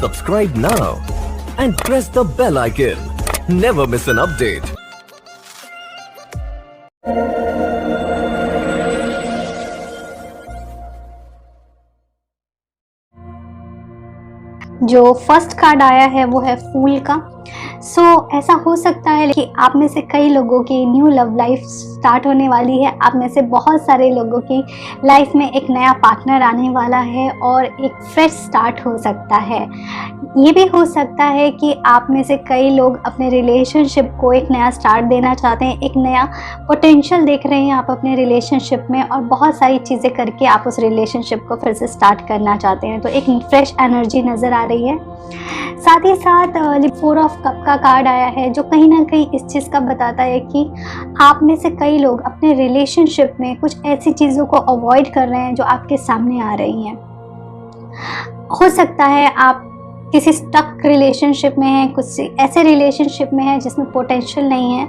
Subscribe now and press the bell icon. Never miss an update. जो first card आया है वो है फूल का। ऐसा हो सकता है कि आप में से कई लोगों की न्यू लव लाइफ स्टार्ट होने वाली है। आप में से बहुत सारे लोगों की लाइफ में एक नया पार्टनर आने वाला है और एक फ्रेश स्टार्ट हो सकता है। ये भी हो सकता है कि आप में से कई लोग अपने रिलेशनशिप को एक नया स्टार्ट देना चाहते हैं, एक नया पोटेंशियल देख रहे हैं आप अपने रिलेशनशिप में और बहुत सारी चीज़ें करके आप उस रिलेशनशिप को फिर से स्टार्ट करना चाहते हैं। तो एक फ्रेश एनर्जी नज़र आ रही है। साथ ही साथ 4 ऑफ कप का कार्ड आया है जो कहीं ना कहीं इस चीज़ का बताता है कि आप में से कई लोग अपने रिलेशनशिप में कुछ ऐसी चीज़ों को अवॉइड कर रहे हैं जो आपके सामने आ रही हैं। हो सकता है आप किसी स्टक रिलेशनशिप में हैं, कुछ ऐसे रिलेशनशिप में हैं जिसमें पोटेंशियल नहीं है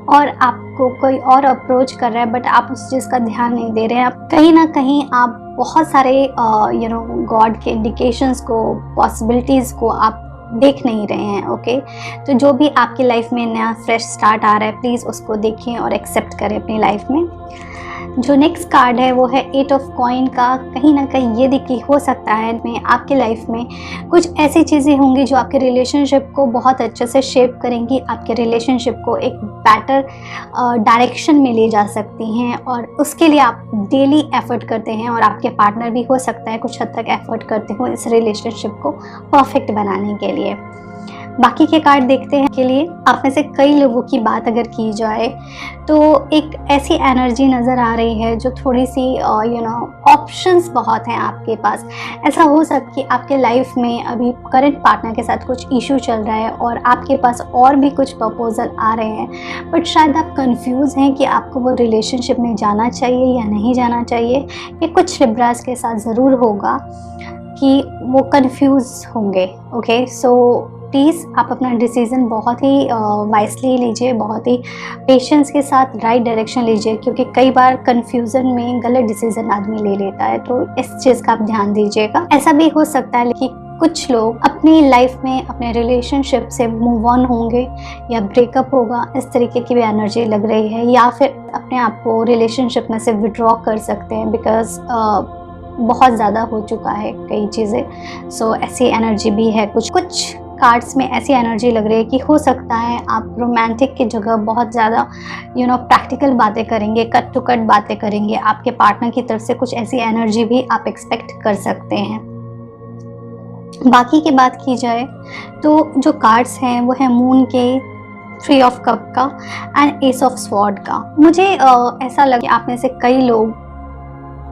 और आपको कोई और अप्रोच कर रहा है बट आप उस चीज़ का ध्यान नहीं दे रहे हैं। आप कहीं ना कहीं आप बहुत सारे गॉड के इंडिकेशंस को, पॉसिबिलिटीज़ को आप देख नहीं रहे हैं। ओके, तो जो भी आपकी लाइफ में नया फ्रेश स्टार्ट आ रहा है प्लीज़ उसको देखें और एक्सेप्ट करें अपनी लाइफ में। जो नेक्स्ट कार्ड है वो है 8 ऑफ कॉइन का। कहीं ना कहीं ये देखिए हो सकता है में आपकी लाइफ में कुछ ऐसी चीज़ें होंगी जो आपके रिलेशनशिप को बहुत अच्छे से शेप करेंगी, आपके रिलेशनशिप को एक बेटर डायरेक्शन में ले जा सकती हैं और उसके लिए आप डेली एफर्ट करते हैं और आपके पार्टनर भी हो सकता है कुछ हद तक एफर्ट करते हो इस रिलेशनशिप को परफेक्ट बनाने के लिए। बाकी के कार्ड देखते हैं के लिए आप में से कई लोगों की बात अगर की जाए तो एक ऐसी एनर्जी नज़र आ रही है जो थोड़ी सी ऑप्शंस बहुत हैं आपके पास। ऐसा हो सकता कि आपके लाइफ में अभी करंट पार्टनर के साथ कुछ इशू चल रहा है और आपके पास और भी कुछ प्रपोजल आ रहे हैं बट शायद आप कंफ्यूज हैं कि आपको वो रिलेशनशिप में जाना चाहिए या नहीं जाना चाहिए। ये कुछ लिब्रास के साथ ज़रूर होगा कि वो कंफ्यूज होंगे। ओके, सो प्लीज़ आप अपना डिसीज़न बहुत ही वाइसली लीजिए, बहुत ही पेशेंस के साथ राइट डायरेक्शन लीजिए क्योंकि कई बार कंफ्यूजन में गलत डिसीज़न आदमी ले लेता है, तो इस चीज़ का आप ध्यान दीजिएगा। ऐसा भी हो सकता है कि कुछ लोग अपनी लाइफ में अपने रिलेशनशिप से मूव ऑन होंगे या ब्रेकअप होगा, इस तरीके की भी एनर्जी लग रही है, या फिर अपने आप को रिलेशनशिप में से विड्रॉ कर सकते हैं बिकॉज बहुत ज़्यादा हो चुका है कई चीज़ें। सो ऐसी एनर्जी भी है। कुछ कार्ड्स में ऐसी एनर्जी लग रही है कि हो सकता है आप रोमांटिक की जगह बहुत ज़्यादा प्रैक्टिकल बातें करेंगे, कट टू कट बातें करेंगे। आपके पार्टनर की तरफ से कुछ ऐसी एनर्जी भी आप एक्सपेक्ट कर सकते हैं। बाकी की बात की जाए तो जो कार्ड्स हैं वो है मून के, 3 ऑफ कप का एंड एस ऑफ स्वॉर्ड का। मुझे ऐसा लगे आप में से कई लोग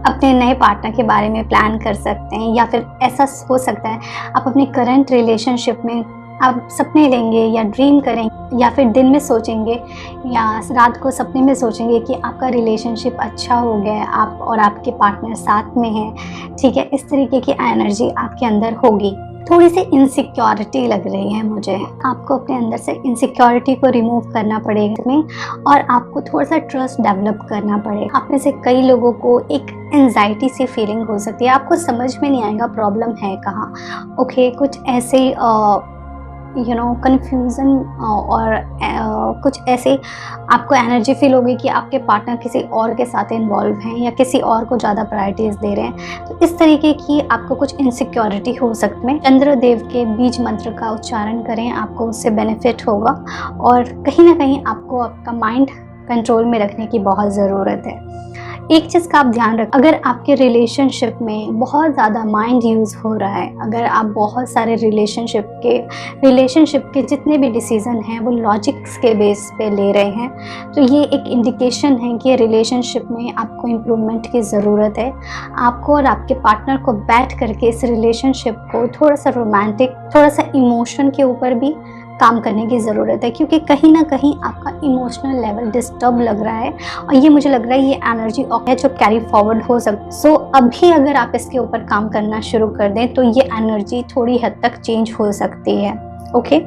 अपने नए पार्टनर के बारे में प्लान कर सकते हैं या फिर ऐसा हो सकता है आप अपने करंट रिलेशनशिप में आप सपने लेंगे या ड्रीम करेंगे या फिर दिन में सोचेंगे या रात को सपने में सोचेंगे कि आपका रिलेशनशिप अच्छा हो गया है, आप और आपके पार्टनर साथ में हैं। ठीक है, इस तरीके की एनर्जी आपके अंदर होगी। थोड़ी सी इनसिक्योरिटी लग रही है मुझे। आपको अपने अंदर से इनसिक्योरिटी को रिमूव करना पड़ेगा में और आपको थोड़ा सा ट्रस्ट डेवलप करना पड़ेगा। आप में से कई लोगों को एक एंजाइटी सी फीलिंग हो सकती है, आपको समझ में नहीं आएगा प्रॉब्लम है कहाँ। ओके, कुछ ऐसे कन्फ्यूज़न और कुछ ऐसे आपको एनर्जी फील होगी कि आपके पार्टनर किसी और के साथ इन्वॉल्व हैं या किसी और को ज़्यादा प्रायोरिटीज़ दे रहे हैं। तो इस तरीके की आपको कुछ इनसिक्योरिटी हो सकती है। चंद्रदेव के बीज मंत्र का उच्चारण करें, आपको उससे बेनिफिट होगा और कहीं ना कहीं आपको आपका माइंड कंट्रोल में रखने की बहुत ज़रूरत है। एक चीज़ का आप ध्यान रखें, अगर आपके रिलेशनशिप में बहुत ज़्यादा माइंड यूज़ हो रहा है, अगर आप बहुत सारे रिलेशनशिप के जितने भी डिसीज़न हैं वो लॉजिक्स के बेस पे ले रहे हैं, तो ये एक इंडिकेशन है कि रिलेशनशिप में आपको इम्प्रूवमेंट की ज़रूरत है। आपको और आपके पार्टनर को बैठ करके इस रिलेशनशिप को थोड़ा सा रोमांटिक, थोड़ा सा इमोशन के ऊपर भी काम करने की ज़रूरत है क्योंकि कहीं ना कहीं आपका इमोशनल लेवल डिस्टर्ब लग रहा है और ये मुझे लग रहा है ये एनर्जी है जो कैरी फॉरवर्ड हो सकती है। सो अभी अगर आप इसके ऊपर काम करना शुरू कर दें तो ये एनर्जी थोड़ी हद तक चेंज हो सकती है। ओके,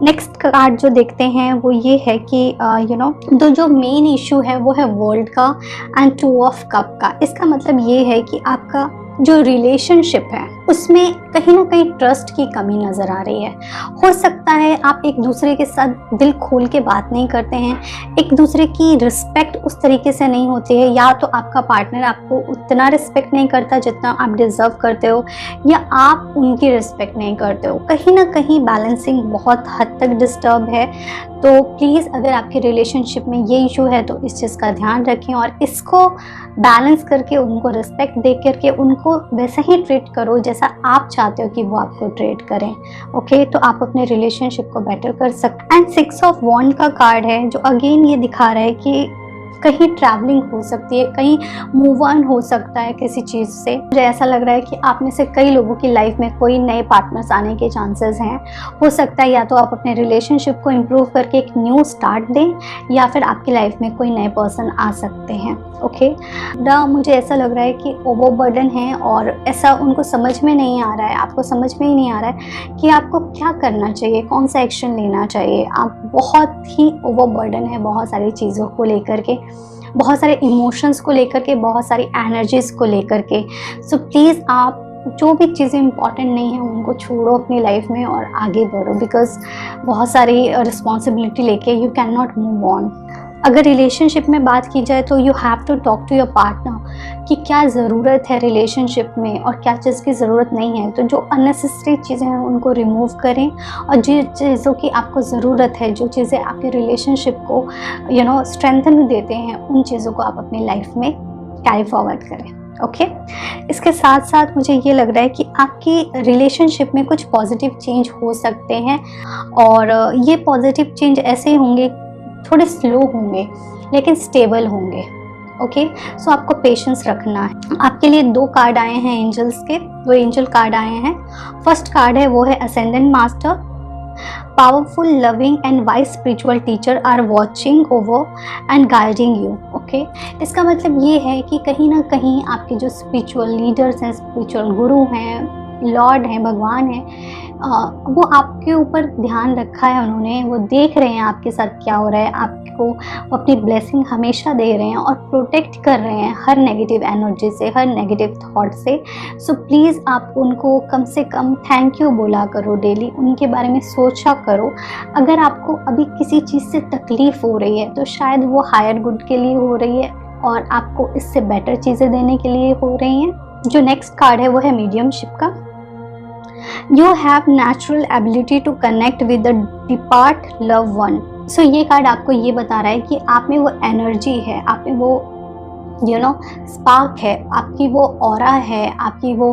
नेक्स्ट कार्ड जो देखते हैं वो ये है कि तो जो मेन इशू है वो है वर्ल्ड का एंड 2 ऑफ कप का। इसका मतलब ये है कि आपका जो रिलेशनशिप है उसमें कहीं ना कहीं ट्रस्ट की कमी नज़र आ रही है। हो सकता है आप एक दूसरे के साथ दिल खोल के बात नहीं करते हैं, एक दूसरे की रिस्पेक्ट उस तरीके से नहीं होती है, या तो आपका पार्टनर आपको उतना रिस्पेक्ट नहीं करता जितना आप डिज़र्व करते हो, या आप उनकी रिस्पेक्ट नहीं करते हो। कहीं ना कहीं बैलेंसिंग बहुत हद तक डिस्टर्ब है। तो प्लीज़ अगर आपके रिलेशनशिप में ये इशू है तो इस चीज़ का ध्यान रखें और इसको बैलेंस करके, उनको रिस्पेक्ट दे करके उनको वैसा ही ट्रीट करो जैसा आप चाहते हो कि वो आपको ट्रीट करें। ओके, तो आप अपने रिलेशनशिप को बेटर कर सकते हैं। एंड 6 ऑफ वॉन्ड का कार्ड है जो अगेन ये दिखा रहा है कि कहीं ट्रैवलिंग हो सकती है, कहीं मूव ऑन हो सकता है किसी चीज़ से। मुझे ऐसा लग रहा है कि आप में से कई लोगों की लाइफ में कोई नए पार्टनर्स आने के चांसेस हैं। हो सकता है या तो आप अपने रिलेशनशिप को इम्प्रूव करके एक न्यू स्टार्ट दें, या फिर आपकी लाइफ में कोई नए पर्सन आ सकते हैं। ओके, मुझे ऐसा लग रहा है कि ओवरबर्डन है और ऐसा उनको समझ में नहीं आ रहा है, आपको समझ में ही नहीं आ रहा है कि आपको क्या करना चाहिए, कौन सा एक्शन लेना चाहिए। आप बहुत ही ओवरबर्डन है बहुत सारी चीज़ों को लेकर के, बहुत सारे इमोशंस को लेकर के, बहुत सारी एनर्जीज़ को लेकर के। सो प्लीज़ आप जो भी चीज़ें इंपॉर्टेंट नहीं हैं उनको छोड़ो अपनी लाइफ में और आगे बढ़ो, बिकॉज बहुत सारी रिस्पॉन्सिबिलिटी लेके you can not move on. अगर रिलेशनशिप में बात की जाए तो you have to talk to your partner कि क्या ज़रूरत है रिलेशनशिप में और क्या चीज़ की ज़रूरत नहीं है। तो जो अननेसेसरी चीज़ें हैं उनको रिमूव करें, और जिन चीज़ों की आपको ज़रूरत है, जो चीज़ें आपके रिलेशनशिप को स्ट्रेंथन देते हैं, उन चीज़ों को आप अपनी लाइफ में कैरी फॉरवर्ड करें। ओके, इसके साथ साथ मुझे ये लग रहा है कि आपकी रिलेशनशिप में कुछ पॉजिटिव चेंज हो सकते हैं, और ये पॉजिटिव चेंज ऐसे होंगे, थोड़े स्लो होंगे लेकिन स्टेबल होंगे। ओके, सो आपको पेशेंस रखना है। आपके लिए 2 कार्ड आए हैं एंजल्स के, 2 एंजल कार्ड आए हैं। फर्स्ट कार्ड है वो है ascendant master. Powerful, loving and wise spiritual teacher are watching over and guiding you. Okay, इसका मतलब ये है कि कहीं ना कहीं आपके जो स्पिरिचुअल लीडर्स हैं, स्पिरिचुअल गुरु हैं, लॉर्ड हैं, भगवान हैं, वो आपके ऊपर ध्यान रखा है उन्होंने। वो देख रहे हैं आपके साथ क्या हो रहा है, आपको अपनी ब्लेसिंग हमेशा दे रहे हैं और प्रोटेक्ट कर रहे हैं हर नेगेटिव एनर्जी से, हर नेगेटिव थॉट से। सो प्लीज़ आप उनको कम से कम थैंक यू बोला करो डेली, उनके बारे में सोचा करो। अगर आपको अभी किसी चीज़ से तकलीफ़ हो रही है तो शायद वो हायर गुड के लिए हो रही है और आपको इससे बेटर चीज़ें देने के लिए हो रही हैं। जो नेक्स्ट कार्ड है वो है मीडियमशिप का। You have natural ability to connect with the depart loved one। सो ये कार्ड आपको ये बता रहा है कि आप में वो एनर्जी है, आप में वो स्पार्क है, आपकी वो ऑरा है, आपकी वो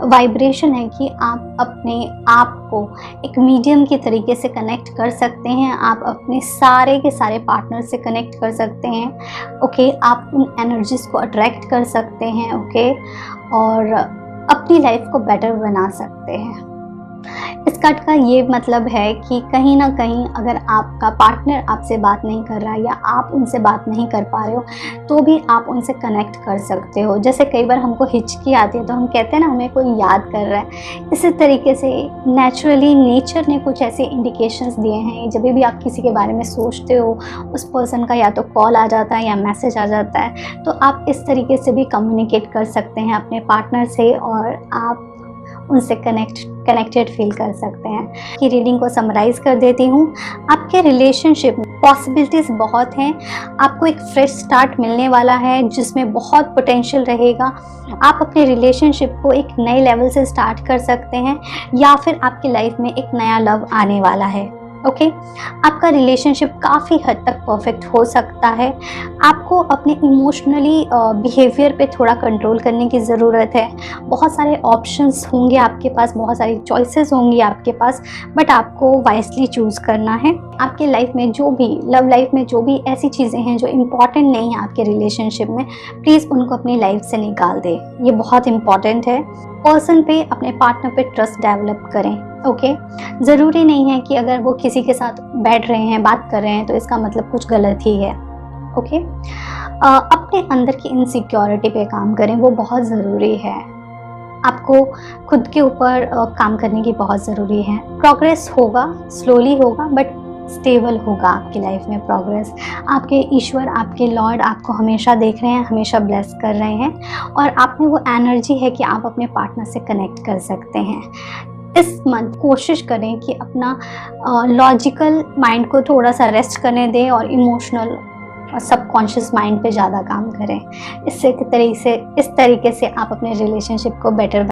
वाइब्रेशन है कि आप अपने आप को एक मीडियम के तरीके से कनेक्ट कर सकते हैं। आप अपने सारे के सारे पार्टनर से कनेक्ट कर सकते हैं। ओके, आप उन एनर्जीज को अट्रैक्ट कर सकते हैं। ओके, और अपनी लाइफ को बेटर बना सकते हैं। इस कार्ड का ये मतलब है कि कहीं ना कहीं अगर आपका पार्टनर आपसे बात नहीं कर रहा है या आप उनसे बात नहीं कर पा रहे हो तो भी आप उनसे कनेक्ट कर सकते हो। जैसे कई बार हमको हिचकी आती है तो हम कहते हैं ना हमें कोई याद कर रहा है, इसी तरीके से नेचुरली नेचर ने कुछ ऐसे इंडिकेशंस दिए हैं। जब भी आप किसी के बारे में सोचते हो उस पर्सन का या तो कॉल आ जाता है या मैसेज आ जाता है, तो आप इस तरीके से भी कम्युनिकेट कर सकते हैं अपने पार्टनर से और आप उनसे कनेक्टेड फील कर सकते हैं। कि रीडिंग को समराइज़ कर देती हूँ। आपके रिलेशनशिप में पॉसिबिलिटीज़ बहुत हैं, आपको एक फ्रेश स्टार्ट मिलने वाला है जिसमें बहुत पोटेंशियल रहेगा। आप अपने रिलेशनशिप को एक नए लेवल से स्टार्ट कर सकते हैं या फिर आपकी लाइफ में एक नया लव आने वाला है। ओके, आपका रिलेशनशिप काफ़ी हद तक परफेक्ट हो सकता है। आपको अपने इमोशनली बिहेवियर पे थोड़ा कंट्रोल करने की ज़रूरत है। बहुत सारे ऑप्शंस होंगे आपके पास, बहुत सारी चॉइसेस होंगी आपके पास, बट आपको वाइजली चूज़ करना है। आपके लाइफ में जो भी लव लाइफ में जो भी ऐसी चीज़ें हैं जो इम्पॉर्टेंट नहीं है आपके रिलेशनशिप में, प्लीज़ उनको अपनी लाइफ से निकाल दें। ये बहुत इम्पॉर्टेंट है। पर्सन पे, अपने पार्टनर पे ट्रस्ट डेवलप करें। ओके, ज़रूरी नहीं है कि अगर वो किसी के साथ बैठ रहे हैं, बात कर रहे हैं तो इसका मतलब कुछ गलत ही है। ओके, अपने अंदर की इनसिक्योरिटी पे काम करें, वो बहुत ज़रूरी है। आपको खुद के ऊपर काम करने की बहुत ज़रूरी है। प्रोग्रेस होगा, स्लोली होगा, बट स्टेबल होगा आपकी लाइफ में प्रोग्रेस। आपके ईश्वर, आपके लॉर्ड आपको हमेशा देख रहे हैं, हमेशा ब्लेस कर रहे हैं, और आप में वो एनर्जी है कि आप अपने पार्टनर से कनेक्ट कर सकते हैं। इस मंथ कोशिश करें कि अपना लॉजिकल माइंड को थोड़ा सा रेस्ट करने दें और इमोशनल और सबकॉन्शियस माइंड पे ज़्यादा काम करें। इस तरीके से आप अपने रिलेशनशिप को बेटर